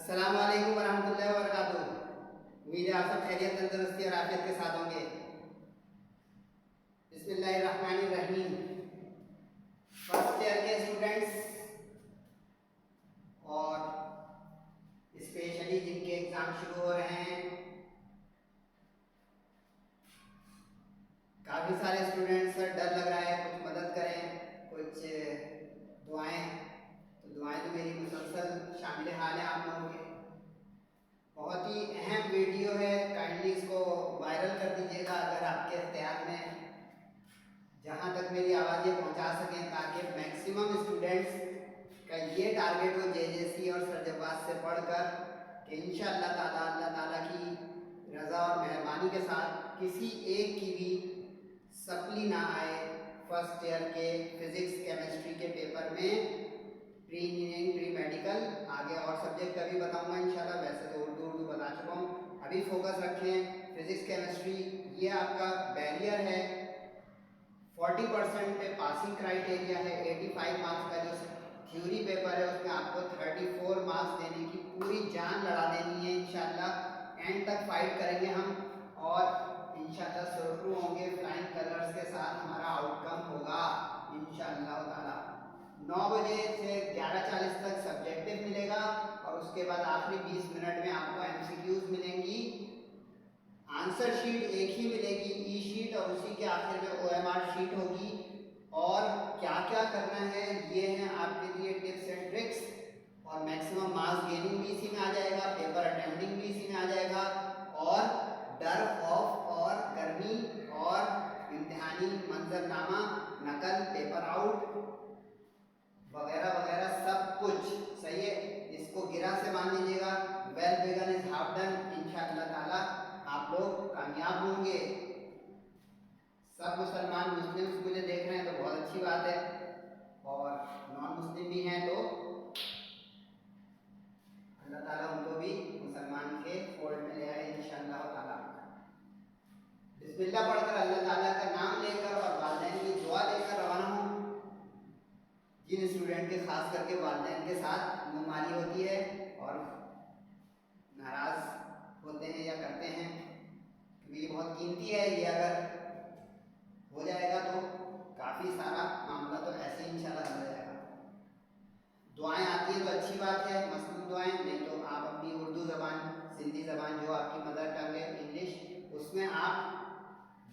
अस्सलाम वालेकुम वरहमतुल्लाहि वबरकातुहू। उम्मीद है आप सब खैरियत, तंदुरुस्ती और आफियत के साथ होंगे। बिस्मिल्लाहिर्रहमानिर्रहीम। फर्स्ट ईयर के स्टूडेंट्स और स्पेशली जिनके एग्जाम शुरू हो रहे हैं, काफ़ी सारे स्टूडेंट्स सर डर लग रहा है, कुछ मदद करें, कुछ दुआएं। तो दुआएं तो मेरी मुसलसल शामिल हाल है आप लोगों के। बहुत ही अहम वीडियो है, काइंडली इसको वायरल कर दीजिएगा अगर आपके एहतियात में, जहाँ तक मेरी आवाज़ ये पहुँचा सकें, ताकि मैक्सिमम स्टूडेंट्स का ये टारगेट हो जेजेसी और सरजबाज से पढ़कर कि इंशाअल्लाह ताला अल्लाह ताला की रज़ा और मेहरबानी के साथ किसी एक की भी सप्ली ना आए फर्स्ट ईयर के फिज़िक्स केमिस्ट्री के पेपर में। प्री इंजीनियरिंग, प्री मेडिकल, आगे और सब्जेक्ट का भी बताऊंगा इंशाल्लाह। वैसे तो उर्दू बता चुका हूँ, अभी फोकस रखें फिज़िक्स केमिस्ट्री। ये आपका बैरियर है, 40% पे पासिंग क्राइटेरिया है। 85 मार्क्स का जो थ्योरी पेपर है उसमें आपको 34 मार्क्स देने की पूरी जान लड़ा देनी है इंशाल्लाह। एंड तक फाइट करेंगे हम और इंशाल्लाह सुरखरू होंगे, फ्लाइंग कलर्स के साथ हमारा आउटकम होगा इंशाल्लाह ताला। 9 बजे से 11:40 तक सब्जेक्टिव मिलेगा और उसके बाद आखिरी 20 मिनट में आपको एमसीक्यूज मिलेंगी। आंसर शीट एक ही मिलेगी, ई शीट, और उसी के आखिर में ओएमआर शीट होगी। और क्या क्या करना है ये हैं आपके लिए टिप्स एंड ट्रिक्स, और मैक्सिमम मार्क्स गेनिंग भी इसी में आ जाएगा, पेपर अटेम्प्टिंग भी इसी में आ जाएगा, और डर, खौफ और गर्मी और इम्तिहानी मंजरनामा, नकल, पेपर आउट वगैरह वगैरह सब कुछ सही है। इसको गिरा से मान लीजिएगा, well begun is half done. इंशाअल्लाह ताला आप लोग कामयाब होंगे। सब मुसलमान मुस्लिम्स मुझे देख रहे हैं तो बहुत अच्छी बात है, और नॉन मुस्लिम भी हैं तो अल्लाह ताला उनको भी मुसलमान के फोल्ड में ले आए इंशाअल्लाह ताला। बिस्मिल्लाह पढ़कर अल्लाह ताला का नाम लेकर और वालिदैन की दुआ लेकर रवाना हूँ। जिन स्टूडेंट के खास करके वालिदैन के साथ मुमारी होती है और नाराज़ होते हैं या करते हैं, क्योंकि ये बहुत कीमती है, ये अगर हो जाएगा तो काफ़ी सारा मामला तो ऐसे ही इंशाल्लाह हो जाएगा। दुआएं आती हैं तो अच्छी बात है, मसलून दुआएं, नहीं तो आप अपनी उर्दू ज़बान, सिंधी ज़बान जो आपकी मदर टंग है, इंग्लिश, उसमें आप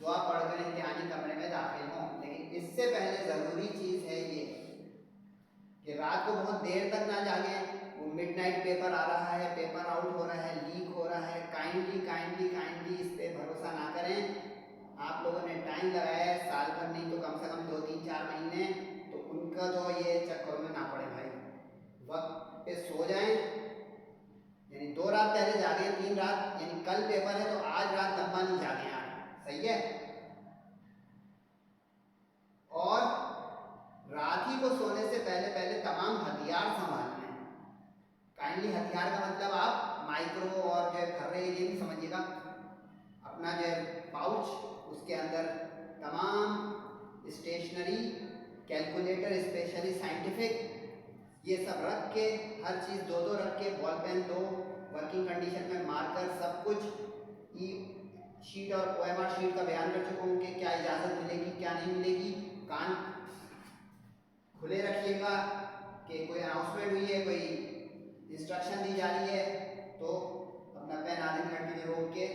दुआ पढ़कर इम्तिहानी कमरे में दाखिल हों। लेकिन इससे पहले ज़रूरी चीज़ है ये कि रात को बहुत देर तक ना जागें। वो मिडनाइट पेपर आ रहा है, पेपर आउट हो रहा है, लीक हो रहा है, काइंडली काइंडली काइंडली इस पर भरोसा ना करें। आप लोगों ने टाइम लगाया है, साल भर नहीं तो कम से कम 2, 3, 4 महीने, तो उनका तो ये चक्कर में ना पड़े भाई। वक्त पे सो जाएं, यानी 2 रात पहले जागे, 3 रात, यानी कल पेपर है तो आज रात लंबा नहीं जागे आप, सही है। और रात ही को सोने से पहले पहले तमाम हथियार संभालने हैं। काइंडली हथियार का मतलब आप माइक्रो और जो है खर्रे ये भी समझिएगा। अपना जो है पाउच, उसके अंदर तमाम स्टेशनरी, कैलकुलेटर स्पेशली साइंटिफिक, ये सब रख के, हर चीज़ 2-2 रख के, बॉल पेन 2, वर्किंग कंडीशन में मार्कर, सब कुछ। ई शीट और ओएमआर शीट का बयान कर चुका हूँ कि क्या इजाज़त मिलेगी क्या नहीं मिलेगी। कान खुले रखिएगा कि कोई अनाउंसमेंट हुई है, कोई इंस्ट्रक्शन दी जा रही है तो अपना पेन आधे मिनट के लिए रोक के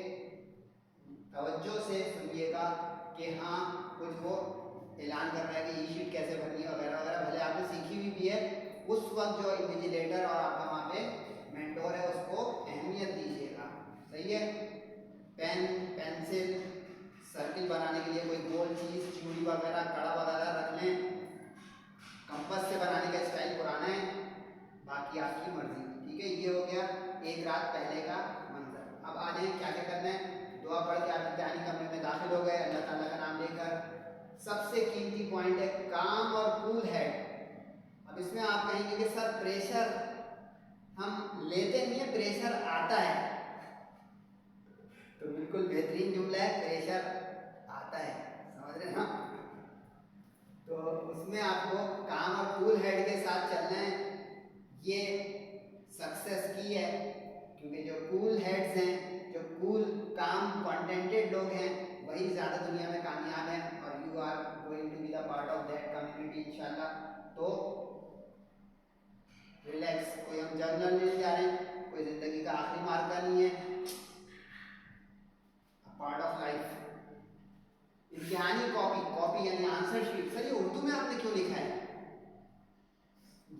तवज्जो से सुनिएगा कि हाँ कुछ वो ऐलान कर रहा है कि ई शीट कैसे भरनी है वगैरह वगैरह। भले आपने सीखी हुई भी है, उस वक्त जो इन्विजिलेटर और आपका वहाँ पे मेंटोर है उसको अहमियत दीजिएगा, सही है। पेन, पेंसिल, सर्किल बनाने के लिए कोई गोल चीज़, चूड़ी वगैरह, कड़ा वगैरह रख लें। कंपास से बनाने का स्टाइल पुराना है, बाकी आपकी मर्जी, ठीक है। ये हो गया एक रात पहले का मंजर। अब आ जाए क्या क्या करना है। दुआ पढ़ के आप इम्तिहानी कमरे में दाखिल हो गए अल्लाह ताला का नाम लेकर। सबसे कीमती पॉइंट है काम और कूल हेड। अब इसमें आप कहेंगे कि सर प्रेशर हम लेते नहीं है, प्रेशर आता है, तो बिल्कुल बेहतरीन जुमला है, प्रेशर आता है, समझ रहे हैं ना। तो उसमें आपको काम और कूल हेड के साथ चलना है। ये सक्सेस की है क्योंकि जो कूल हेड्स हैं, जो कूल काम कंटेंटेड लोग हैं, वही ज़्यादा दुनिया में कामयाब हैं, और you are going to be the part of that community इंशाल्लाह। तो रिलैक्स, कोई हम जर्नल नहीं जा रहे हैं, कोई ज़िंदगी का आखिरी मार्का नहीं है, पार्ट ऑफ लाइफ। इम्तिहानी कॉपी, कॉपी यानी आंसर शीट। सर ये उर्दू में आपने क्यों लिखा है?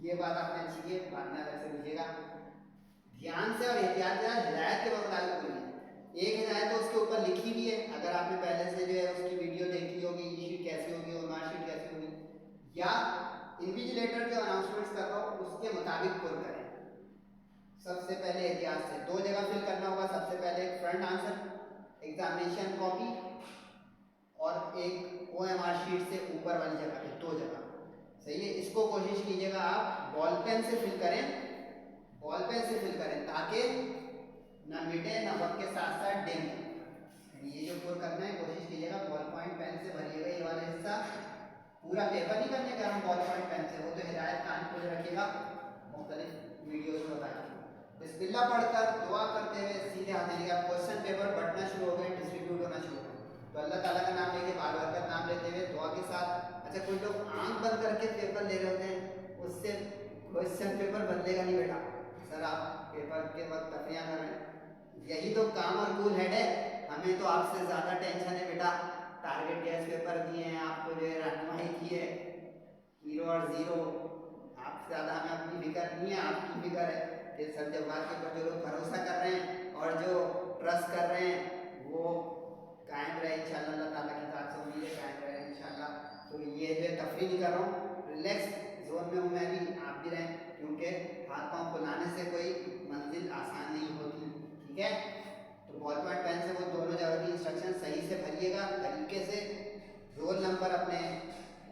ये बात आपने अच्छी है, बाद में अलग से लीजिएगा। ध्यान से और एहतियात से हिदायत के वक्त लागू करिए। एक हिदायत तो उसके ऊपर लिखी भी है, अगर आपने पहले से जो है उसकी वीडियो देखी होगी, ये शीट कैसी होगी और मार्कशीट कैसी होगी, या इन्विजिलेटर जो अनाउंसमेंट्स कर रहा हो उसके मुताबिक पुर करें। सबसे पहले एहतियात से 2 जगह फिल करना होगा। सबसे पहले फ्रंट आंसर एग्जामिनेशन कॉपी, और एक OMR शीट से ऊपर वाली जगह पे 2 जगह। सही है, इसको कोशिश कीजिएगा आप बॉल पेन से फिल करें, बॉल पेन से फिल करें, ताकि न मिटे न वक्त के साथ साथ डिम। ये जो पुर करना है कोशिश कीजिएगा बॉल पॉइंट पेन से भरिएगा। ये वाला हिस्सा पूरा पेपर नहीं करने का हम बॉल पॉइंट पेन से, वो तो हिदायत कान खोल रखिएगा, मुख्तलिफ वीडियोज में बताएंगे। बिस्मिल्लाह पढ़कर दुआ करते हुए सीधे हाथ लेके क्वेश्चन पेपर बंटना शुरू हो गए, डिस्ट्रीब्यूट होना शुरू हो गए। तो अल्लाह ताला का नाम लेके, बार बार का नाम लेते हुए दुआ के साथ। अच्छा, कोई लोग आंख बंद करके पेपर ले रहे होते हैं, उससे क्वेश्चन पेपर बदलेगा नहीं बेटा। सर आप पेपर के वक्त तफरियाँ कर रहे हैं, यही तो काम और कूल हेड है। हमें तो आपसे ज़्यादा टेंशन है बेटा, टारगेट गैस पेपर दिए हैं आपको, जो है रहनुमाई की है, हीरो और ज़ीरो। आपसे ज़्यादा हमें अपनी फिक्र नहीं है, आपकी फिक्र है कि सर जवाब के ऊपर जो लोग भरोसा कर रहे हैं और जो ट्रस्ट कर रहे हैं वो कायम रहे इंशाल्लाह। अल्लाह ताला की ज़ात से उम्मीद है कायम रहे इंशाल्लाह। तो ये जो तफरी नहीं कर रहा हूँ, रिलैक्स जोन में हूँ मैं भी, आप भी रहें, क्योंकि हाथ पाँव फुलाने से कोई मंजिल आसान नहीं होती। ठीक है, तो बॉल पॉइंट पेन से वो दोनों जगह की इंस्ट्रक्शन सही से भरिएगा तरीके से। रोल नंबर अपने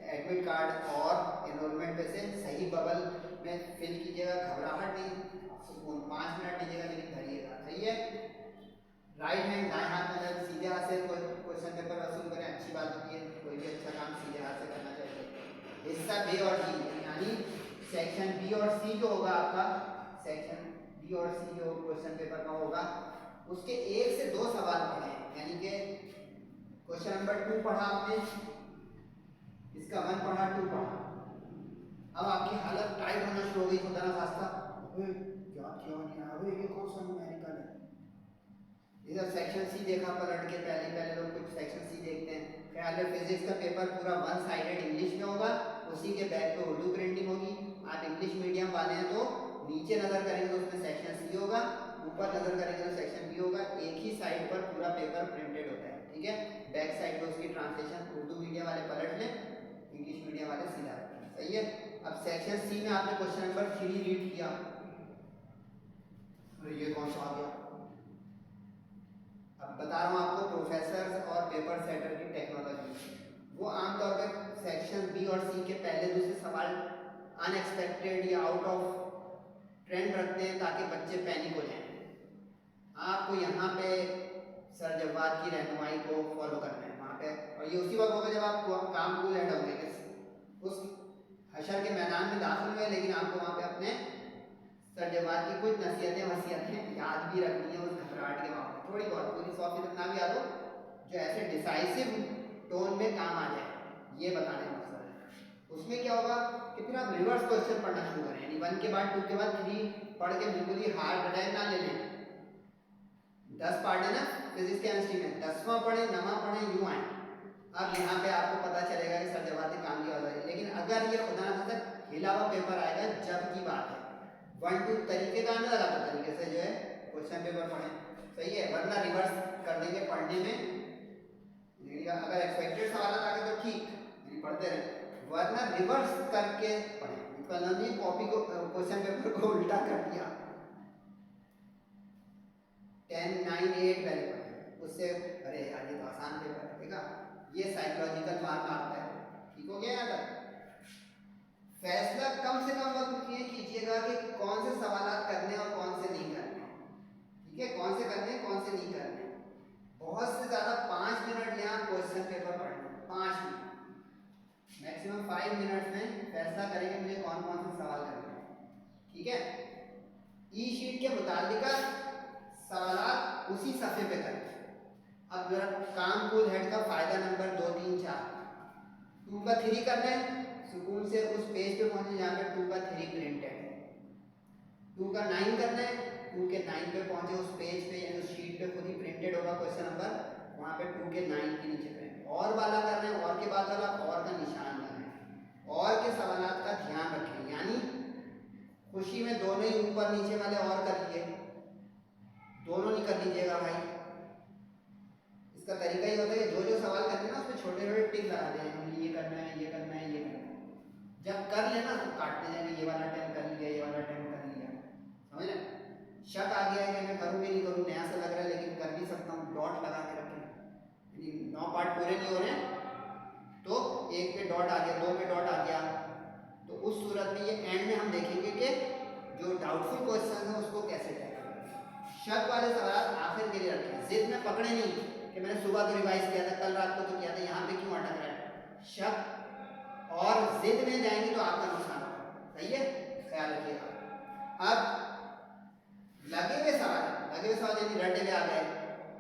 एडमिट कार्ड और एनरोलमेंट पे से सही बबल में फिल कीजिएगा, घबराहट नहीं, सुकून, 5 मिनट लीजिएगा लेकिन भरिएगा। सही है, राइट हैंड दाएं हाथ में सीधे हाथ से क्वेश्चन पेपर वसूल करें, अच्छी बात होती है, कोई भी अच्छा काम सीधे हाथ से करना चाहिए। हिस्सा बी और डी यानी सेक्शन बी और सी जो होगा आपका, सेक्शन बी और सी जो क्वेश्चन पेपर का होगा, उसके 1 से 2 सवाल पढ़े, यानी कि क्वेश्चन नंबर 2 पढ़ा आपने, इसका 1 पढ़ा, 2 पढ़ा। अब आपकी हालत टाइट होना शुरू हो गई, खुदा ना खास्ता क्या क्यों नहीं आया, ये कौन सा न्यूमेरिकल है। इधर सेक्शन सी देखा पलट के, पहले लोग कुछ सेक्शन सी देखते हैं। ख्याल है फिजिक्स का पेपर पूरा 1 साइडेड इंग्लिश में होगा, उसी के बैक पे उर्दू प्रिंटिंग होगी। आप इंग्लिश मीडियम वाले हैं तो नीचे नज़र करेंगे तो उसमें सेक्शन सी होगा, ऊपर नज़र करेंगे तो सेक्शन बी होगा। एक ही साइड पर पूरा पेपर प्रिंटेड होता है। ठीक है, बैक साइड पर उसकी ट्रांसलेशन उर्दू मीडियम वाले पलट लें, इंग्लिश मीडियम वाले सीधा रखें। सही है, अब सेक्शन सी में आपने क्वेश्चन नंबर 3 रीड किया, ये कौन सा आ गया। अब बता रहा हूँ आपको प्रोफेसर और पेपर सेटर की टेक्नोलॉजी। वो आमतौर पर सेक्शन बी और सी के पहले दूसरे सवाल अनएक्सपेक्टेड या आउट ऑफ ट्रेंड रखते हैं ताकि बच्चे पैनिक हो जाएं। आपको यहाँ पे सर जवाब की रहनुमाई को फॉलो करना है वहाँ पे, और ये उसी वक्त होगा जब आप काम कूल एंड होंगे, उस हशर के मैदान में दाखिल हुए, लेकिन आपको वहाँ पे अपने सर जवाब की कुछ नसीहतें वसीयतें याद भी रखनी है उस घबराहट के वहाँ, थोड़ी बहुत, पूरी 100% ना भी याद हो, जो ऐसे डिसाइसिव टोन में काम आ जाए, ये बताने का मकसद है। उसमें क्या होगा कि फिर आप रिवर्स क्वेश्चन पढ़ना शुरू करें, यानी 1 के बाद 2 के बाद 3 पढ़ के बिल्कुल ही हार्ड अटैक ना ले लें। 10 पार्ट है ना फिजिक्स केमिस्ट्री में, 10वां पढ़े, 9वां पढ़े, यूँ आए। अब यहाँ पे आपको पता चलेगा कि सर जवाब काम की आवाज़ है, लेकिन अगर ये खुदा ना खास्ता हिला हुआ पेपर आएगा जब की बात है, 1 2 तरीके का आने लगा तो तरीके से जो है क्वेश्चन पेपर पढ़ें। सही है, वरना रिवर्स कर देंगे पढ़ने में। अगर एक्सपेक्टेड सवाल आ गए तो ठीक, पढ़ते रहे, वरना रिवर्स करके पढ़ें। मतलब कॉपी को क्वेश्चन पेपर को उल्टा कर दिया, 10 9 8 पहले पढ़ें, उससे अरे यार ये तो आसान पेपर है, ठीक है, ये साइकोलॉजिकल मार मारता है। ठीक हो गया यहाँ तक। फैसला कम से कम वक्त ये कीजिएगा कि कौन से सवाल करने और कौन से नहीं करने। ठीक है, कौन से करने कौन से नहीं करने। बहुत से ज़्यादा 5 मिनट यहाँ क्वेश्चन पेपर पढ़ना, 5 मिनट मैक्सिमम 5 मिनट में फैसला करेंगे मुझे कौन कौन से सवाल करने हैं। ठीक है, ई शीट के मुतालिका सवालात उसी सफ़े पे करें। अब जरा काम कूल हेड का फायदा नंबर 2, 3, 4 2 का 3 करना है, सुकून से उस पेज पे पहुंचे जहाँ पे 2 का 3 प्रिंटेड है। 2 का 9 करना है, 2 के 9 पे पहुंचे उस पेज पे यानी उस शीट पे खुद ही प्रिंटेड होगा क्वेश्चन नंबर, वहाँ पे 2 के 9 के नीचे प्रिंट और वाला करना है, और के बाद वाला और का निशान करना है। और के सवालात का ध्यान रखें, यानी खुशी में दोनों ही ऊपर नीचे वाले और कर लिए, दोनों नहीं कर लीजिएगा भाई। इसका तरीका ही होता है कि जो जो सवाल करते हैं ना उसमें छोटे छोटे टिक लगा दें, ये करना है, ये करना है, ये करना है। जब कर लेना तो काटते जाएंगे, ये वाला टाइम कर लिया, ये वाला टाइम कर लिया, समझ रहे? शक आ गया है कि मैं करूँ भी नहीं करूँ, नया सा लग रहा है लेकिन कर भी सकता हूँ, डॉट लगा के रखें, यानी 9 पार्ट पूरे नहीं हो रहे हैं तो 1 पे डॉट आ गया, 2 पे डॉट आ गया, तो उस सूरत में ये एंड में हम देखेंगे कि जो डाउटफुल क्वेश्चन है उसको कैसे टैकल करें। शक वाले सवाल आखिर के लिए रखें, जिद में पकड़े नहीं कि मैंने सुबह तो रिवाइज किया था, कल रात को तो किया था, यहाँ पे क्यों अटक रहा है। शक और जिद में जाएंगे तो आपका नुकसान होगा, सही है, ख्याल रखिएगा। अब लगे हुए सवाल यानी रटे हुए आ गए,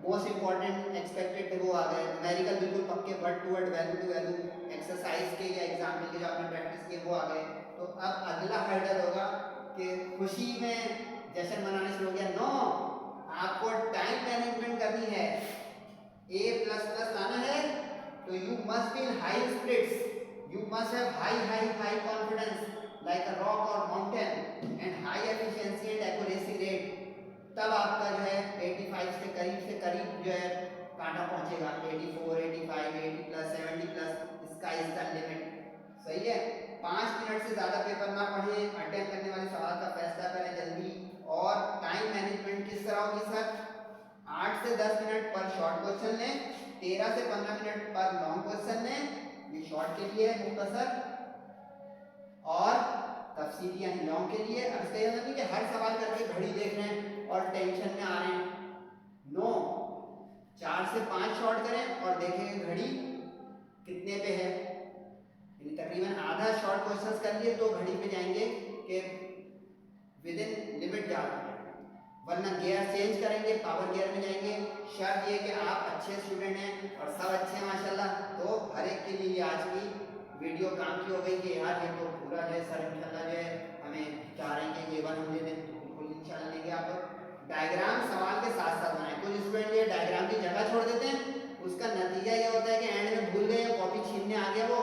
मोस्ट इंपॉर्टेंट एक्सपेक्टेड थे वो आ गए, न्यूमेरिकल बिल्कुल पक्के word to word, value to value, exercise के या एग्जाम्पल के जो आपने प्रैक्टिस किए वो आ गए। तो अब अगला हर्डल होगा कि खुशी में जश्न मनाने शुरू हो गया। नो, आपको टाइम मैनेजमेंट करनी है, A++ लाना है तो you must be in high spirits, you must have high confidence like a rock or mountain and high efficiency and accuracy rate, तब आपका जो है 85 से करीब जो है कांटा पहुंचेगा, 84, 85, 80+, 70+, स्काई इज द लिमिट, सही है। 5 मिनट से ज़्यादा पेपर ना पढ़ें, अटेम्प्ट करने वाले सवाल का फैसला करें जल्दी। और टाइम मैनेजमेंट किस तरह होगी सर, 8 से 10 मिनट पर शॉर्ट क्वेश्चन लें, 13 से 15 मिनट पर लॉन्ग क्वेश्चन लें, ये शॉर्ट के लिए है मुख्तसर, और तफसीली यानी लॉन्ग के लिए। अब इसका मतलब नहीं कि हर सवाल करके घड़ी देख रहे हैं और टेंशन में आ रहे हैं, नो, 4 से 5 शॉर्ट करें और देखेंगे घड़ी कितने पे है, यानी तकरीबन आधा शॉर्ट क्वेश्चंस कर लिए तो घड़ी पे जाएंगे कि विद इन लिमिट जा रहे हैं, वरना गियर चेंज करेंगे, पावर गियर में जाएंगे। शर्त ये कि आप अच्छे स्टूडेंट हैं और सब अच्छे हैं माशाल्लाह, तो हर एक के लिए आज की वीडियो काम की हो गई कि यार ये तो पूरा जो है सर इंशाल्लाह जो है हमें चाह रहे हैं कि ये 1 हम ले लें, तो बिल्कुल इंशाल्लाह लेंगे। आप लोग डायग्राम सवाल के साथ साथ बनाएं, कुछ स्टूडेंट ये डायग्राम की जगह छोड़ देते हैं, उसका नतीजा ये होता है कि एंड में भूल गए, कॉपी छीनने आ गया वो,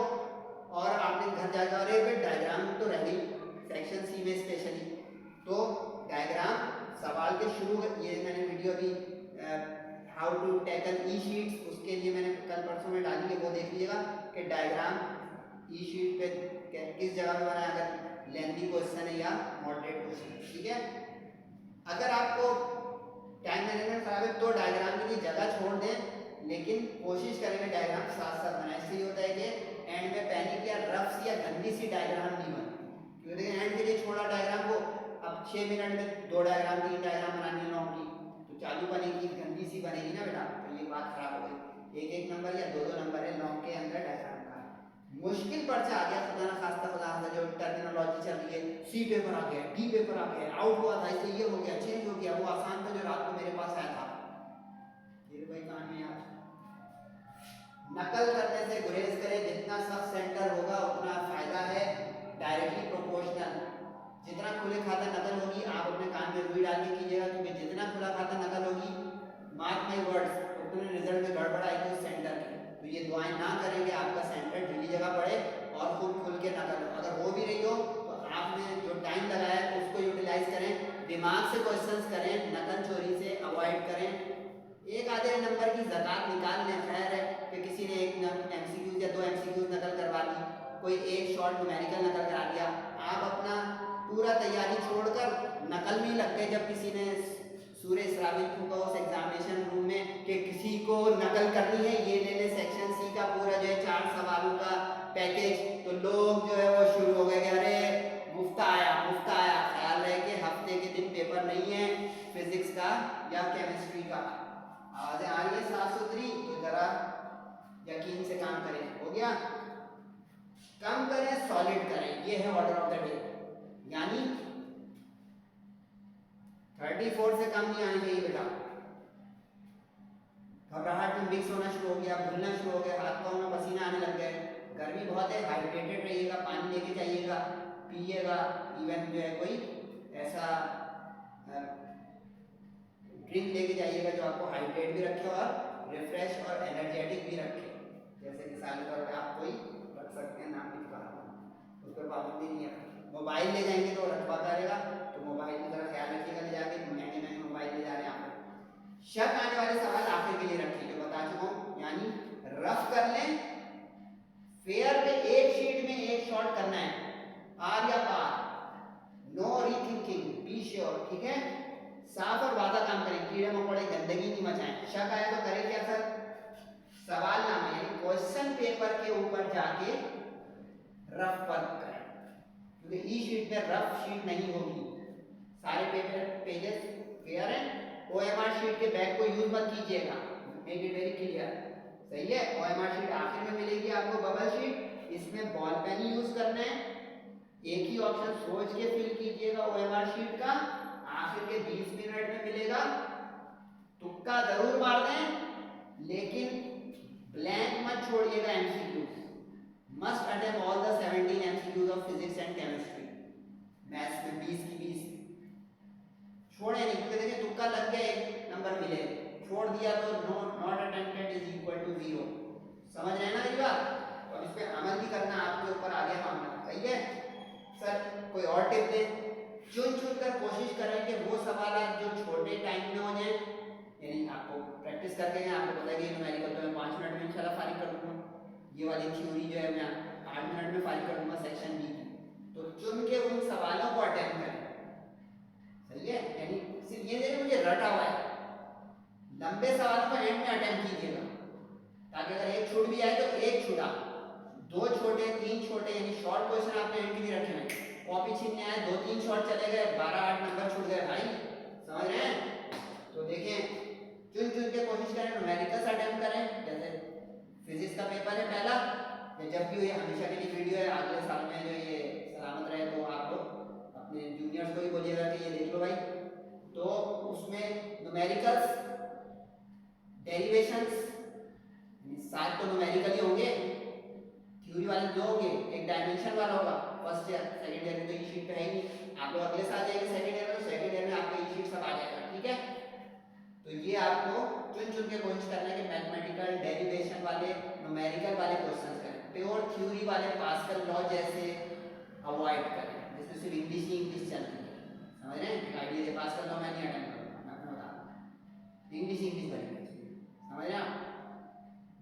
और आपने घर जाकर अरे भाई डायग्राम तो रह गई सेक्शन सी में स्पेशली। तो डायग्राम सवाल के शुरू, ये मैंने वीडियो अभी how to tackle E sheets, उसके लिए मैंने कल परसों में डाली है, वो देख लीजिएगा कि डायग्राम ई शीट पे किस जगह पे बनाया, अगर लेंथी क्वेश्चन है या मॉडरेट क्वेश्चन है, ठीक है। अगर आपको टाइम मैनेजमेंट खराब है तो डायग्राम के लिए जगह छोड़ दें, लेकिन कोशिश करेंगे डायग्राम साथ साथ बनाए, इसलिए होता है कि एंड में पैनिक या रफ या गंदी सी डायग्राम नहीं बनती, क्योंकि एंड के लिए छोड़ा डायग्राम को, अब 6 मिनट में 2 डायग्राम 3 डायग्राम बनानी लॉन्ग की, तो चालू बनेगी गंदी सी बनेगी ना बेटा, तो ये बात खराब हो गई। 1-1 नंबर या 2-2 नंबर है लॉन्ग के अंदर डायग्राम का। मुश्किल पर्चा आ गया, खुदा ना खास्ता खुदा जो टर्मिनोलॉजी चल रही है, सी पेपर आ गया, डी पेपर आ गया, आउट हुआ था इसलिए ये हो गया, चेंज हो गया, वो आसान था जो रात को मेरे पास आया था, ये कोई कहानी है। नकल करने से गुरेज करें, जितना सब सेंटर होगा उतना फायदा है, डायरेक्टली प्रोपोर्शनल, जितना खुले खाता नकल होगी आप अपने कान में रुई डाल के कीजिएगा, क्योंकि जितना खुला खाता नकल होगी, मार्क माई वर्ड्स, उतने रिजल्ट में गड़बड़ आएगी उस सेंटर की। तो ये दुआएं ना करेंगे आपका सेंटर ढीली जगह पड़े और खुद खुल के नकल हो, अगर हो भी रही हो तो आपने जो टाइम लगाया है उसको यूटिलाइज करें, दिमाग से क्वेश्चंस करें, नकल चोरी से अवॉइड करें। एक आधे नंबर की ज़कात निकाल लें, खैर है कि किसी ने एक MCQ या 2 MCQ नकल करवा ली, कोई एक शॉर्ट न्यूमेरिकल नकल करा लिया, आप अपना पूरा तैयारी छोड़कर नकल में लगते जब किसी ने सूर्य इस्राफिल फूंका उस एग्जामिनेशन रूम में कि किसी को नकल करनी है, ये ले ले सेक्शन सी का पूरा जो है 4 सवालों का पैकेज, तो लोग जो है वो शुरू हो गए कि अरे मुफ्त आया। ख्याल रहे कि हफ्ते के दिन पेपर नहीं है फिजिक्स का या केमिस्ट्री का। आवाजें आ रही है साफ सुथरी, तो जरा यकीन से काम करें। हो गया, कम करें सॉलिड करें, ये है ऑर्डर ऑफ द डे, यानी 34 से कम नहीं आनी चाहिए बेटा। घबराहट में मिक्स होना शुरू हो गया, भूलना शुरू हो गया, हाथ पाँव में पसीना आने लग गए, गर्मी बहुत है, हाइड्रेटेड रहिएगा, पानी लेके जाइएगा, पिएगा, इवन जो है कोई ऐसा ड्रिंक लेके जाइएगा जो आपको हाइड्रेट भी रखे और रिफ्रेश और एनर्जेटिक भी रखे। जैसे कि साल तौर पे आप कोई रख सकते हैं, नाम लिखवा उस पर पाबंदी नहीं है। मोबाइल ले जाएंगे तो रखवा करेगा, तो मोबाइल की तरह ख्याल रखिएगा, ले जाके महंगे महंगे मोबाइल ले जा रहे हैं आप। शक आने वाले सवाल आखिर के लिए रखिए जो बता चुका हूँ, यानी रफ कर लें, फेयर पे एक शीट में एक शॉट करना है, आर या पार, नो रीथिंकिंग, बी श्योर, ठीक है। साफ और वादा काम करें, कीड़े मकोड़े गंदगी नहीं मचाएं। शक आया तो करें क्या सर, सवाल नामा यानी क्वेश्चन पेपर के ऊपर जाके रफ वर्क करें, क्योंकि ई शीट में रफ शीट नहीं होगी, सारे पेपर पेजेस फेयर हैं। ओएमआर शीट के बैग को यूज मत कीजिएगा, मेक इट वेरी क्लियर, सही है। ओएमआर शीट आखिर में मिलेगी आपको, बबल शीट, इसमें बॉल पेन यूज करना है, एक ही ऑप्शन सोच के फिल कीजिएगा ओएमआर शीट का, आखिर के 20 मिनट में मिलेगा। तुक्का जरूर मार दें, लेकिन ब्लैंक मत छोड़िएगा। MCQs must attempt all the 17 MCQs of physics and chemistry, maths में 20 की 20 छोड़े नहीं, क्योंकि देखिए तुक्का लग गया एक नंबर मिले, छोड़ दिया तो not attempted is equal to 0। समझ रहे हैं ना मेरी बात। और इस पे अमल भी करना, आपके ऊपर आ गया मामला, सही है। सर कोई और टिप दें, चुन चुन कर कोशिश करें कि वो सवाल जो छोटे टाइम में हो जाए, यानी आपको प्रैक्टिस करके आपको पता है कि न्यूमेरिकल तो मैं 5 मिनट में इंशाल्लाह फारिग कर दूंगा, ये वाली थ्योरी जो है मैं 8 मिनट में फारिग कर दूंगा सेक्शन बी की, तो चुन के उन सवालों को अटेम्प्ट करें, सही है। यानी सिर्फ ये नहीं मुझे रटा हुआ है, लंबे सवालों को एंड में अटेम्प्ट कीजिएगा, ताकि अगर एक छूट भी आए तो एक छूटा, 2 छोटे 3 छोटे, यानी शॉर्ट क्वेश्चन आपने एंड के लिए रखे हैं। कॉपी छीनने आए, 2-3 शॉर्ट चले गए, 12-8 नंबर छूट गए भाई, समझ रहे हैं। तो देखें चुन चुन के कोशिश करें, न्यूमेरिकल्स अटेम्प्ट करें। जैसे फिजिक्स का पेपर है पहला, या जब भी ये हमेशा के लिए वीडियो है, अगले साल में जो ये सलामत रहे तो आप लोग अपने जूनियर्स को भी बोलिएगा कि ये देख लो भाई, तो उसमें न्यूमेरिकल्स, डेरिवेशंस, 7 तो न्यूमेरिकल ही होंगे, थ्योरी वाले 2 होंगे, एक डायमेंशन वाला होगा, फर्स्ट ईयर, सेकंड ईयर में तो ई शीट पे है ही नहीं, आप लोग अगले साल जाएंगे सेकंड ईयर में, तो सेकंड ईयर में आपका ई शीट सब आ जाएगा, ठीक है। तो ये आपको चुन चुन के कोशिश करना है कि मैथमेटिकल डेरिवेशन वाले, न्यूमेरिकल वाले क्वेश्चंस करें, प्योर थ्योरी वाले पास्कल लॉ जैसे अवॉइड करें, जिसमें सिर्फ इंग्लिश ही इंग्लिश चलती है, समझ रहे हैं। आइडिया पास्कल लॉ मैं नहीं अटेम्प्ट करूंगा, मैं आपको बता रहा हूं, इंग्लिश बनेगी, समझ रहे हैं आप।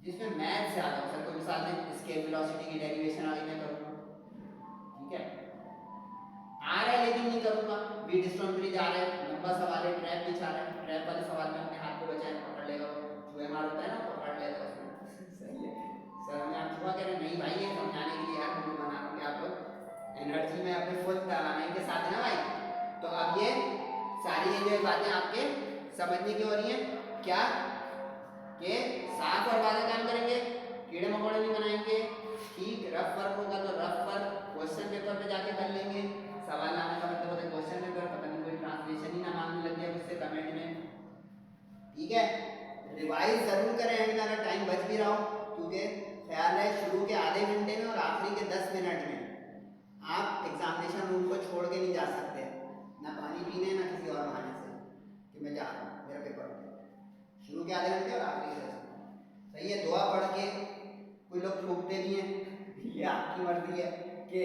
जिसमें मैथ से आता है, सर कोई मिसाल दें, स्केल वेलोसिटी की डेरिवेशन आ गई मैं करूंगा, ठीक है, आ रहा है लेकिन नहीं करूंगा। बीट स्टोन ब्रिज आ रहा है, लंबा सवाल है, ट्रैप बिछा रहा है, ट्रैप वाले सवाल में अपने हाथ को बचाए, पकड़ लेगा, चूहे मार होता है ना, पकड़ लेगा उसमें, सही है। सर हमें आप छुआ कह रहे नहीं भाई, ये समझाने के लिए यार वीडियो बना रहा हूं कि आप लोग एनर्जी में अपने फुल तवानाई के साथ है ना भाई। तो अब ये सारी ये जो बातें आपके समझने की हो रही हैं क्या, कि साफ और वादा काम करेंगे, कीड़े मकोड़े नहीं बनाएंगे, ठीक, रफ वर्क होगा तो रफ वर्क क्वेश्चन पेपर पे जाके कर लेंगे। सवाल आने का मतलब होता है क्वेश्चन पेपर, पता नहीं कोई ट्रांसलेशन ही ना मांगने लग जाए मुझसे कमेंट में, ठीक है। रिवाइज जरूर करें एंड में, अगर टाइम बच भी रहा हो, क्योंकि ख्याल है शुरू के आधे घंटे में और आखिरी के 10 मिनट में आप एग्जामिनेशन रूम को छोड़ के नहीं जा सकते, ना पानी पीने ना किसी और बहाने से कि मैं जा रहा हूँ मेरा पेपर, शुरू के आधे घंटे और आखिरी के 10 मिनट, सही है। दुआ पढ़ के कोई लोग ठोकते भी हैं, ये आपकी मर्जी है कि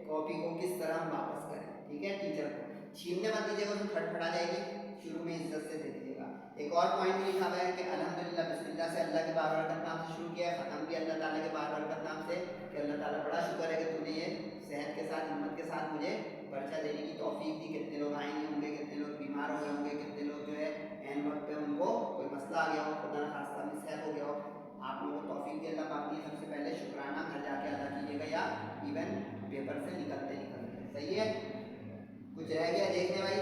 कॉपी को किस तरह हम वापस करें, ठीक है। टीचर को छीनने मत दीजिएगा, उसमें खटखटा जाएगी, शुरू में इज्जत से दे दीजिएगा। एक और पॉइंट लिखा हुआ है कि अल्हम्दुलिल्लाह बिस्मिल्लाह से, अल्लाह के बार नाम से शुरू किया है, ख़त्म भी अल्लाह ताला के बार नाम से, कि अल्लाह ताला बड़ा शुक्र है कि तूने ये सेहत के साथ हिम्मत के साथ मुझे पर्चा देने की तौफीक दी। कितने लोग आए नहीं होंगे, कितने लोग बीमार हो गए होंगे, कितने लोग जो है एन वक्त पे उनको कोई मसला आ गया हो, खुदा न खास्ता मिसहैप हो गया हो, आप लोगों को तौफीक दी अल्लाह पाक ने। सबसे पहले शुक्राना घर जाके अदा कीजिएगा, या इवन पेपर से निकलते निकलते, सही है। कुछ रह गया देखने भाई,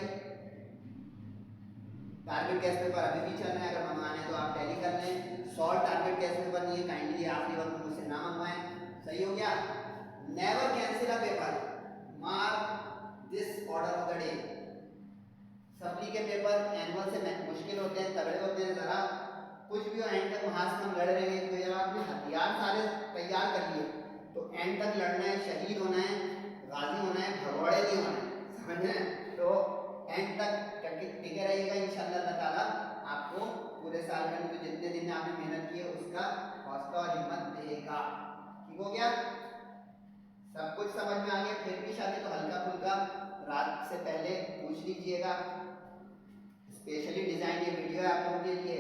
टारगेट गैस पेपर अभी भी चल रहा है, अगर मंगवाना है तो आप टैली कर लें। सॉल्ट टारगेट गैस पेपर नहीं है, काइंडली आखिरी वक्त में मुझसे ना मंगवाएं, सही हो गया। Never cancel a paper, mark this order of the day, supply के पेपर एनुअल से मुश्किल होते हैं, तगड़े होते हैं, ज़रा कुछ भी हो एंड तक वहाँ से हम लड़ रहे हैं। तो जब आपने हथियार सारे तैयार कर लिए तो एंड तक लड़ना है, शहीद होना है, गाजी होना है, भगौड़े नहीं होना है, समझ रहे हैं? तो एंड तक टिके रहिएगा, इंशाअल्लाह ताला आपको पूरे साल में तो जितने दिन में आपने मेहनत की है उसका हौसला और हिम्मत देगा। ठीक हो गया? सब कुछ समझ में आ गया? फिर भी शायद तो हल्का फुल्का रात से पहले पूछ लीजिएगा। स्पेशली डिज़ाइन ये वीडियो है आप लोगों के लिए।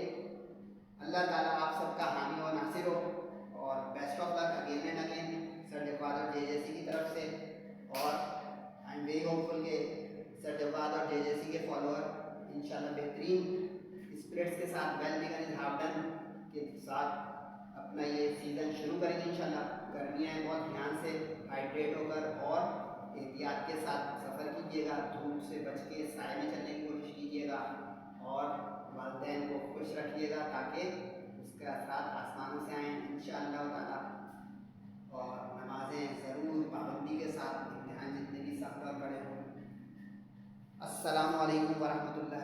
अल्लाह ताला आप सबका हामी और नासिर हो, और best of luck again and again sir Jawad और जेजेसी की तरफ से। और आई एम वेरी होपफुल के सर जवाद और जेजेसी के फॉलोअर इंशाल्लाह बेहतरीन स्पिरिट्स के साथ well begun is half done के साथ अपना ये सीज़न शुरू करेंगे इंशाल्लाह। गर्मियाँ हैं, बहुत ध्यान से हाइड्रेट होकर और एहतियात के साथ सफ़र कीजिएगा, धूप से बच के साए में चलने की कोशिश कीजिएगा, और वालिदैन को खुश रखिएगा ताकि उसके असरात आसमानों से आएँ इंशाअल्लाह ताला। और नमाज़ें ज़रूर पाबंदी के साथ, इम्तिहान जितने भी सख्त और बड़े हों। अस्सलामु अलैकुम वरहमतुल्लाह।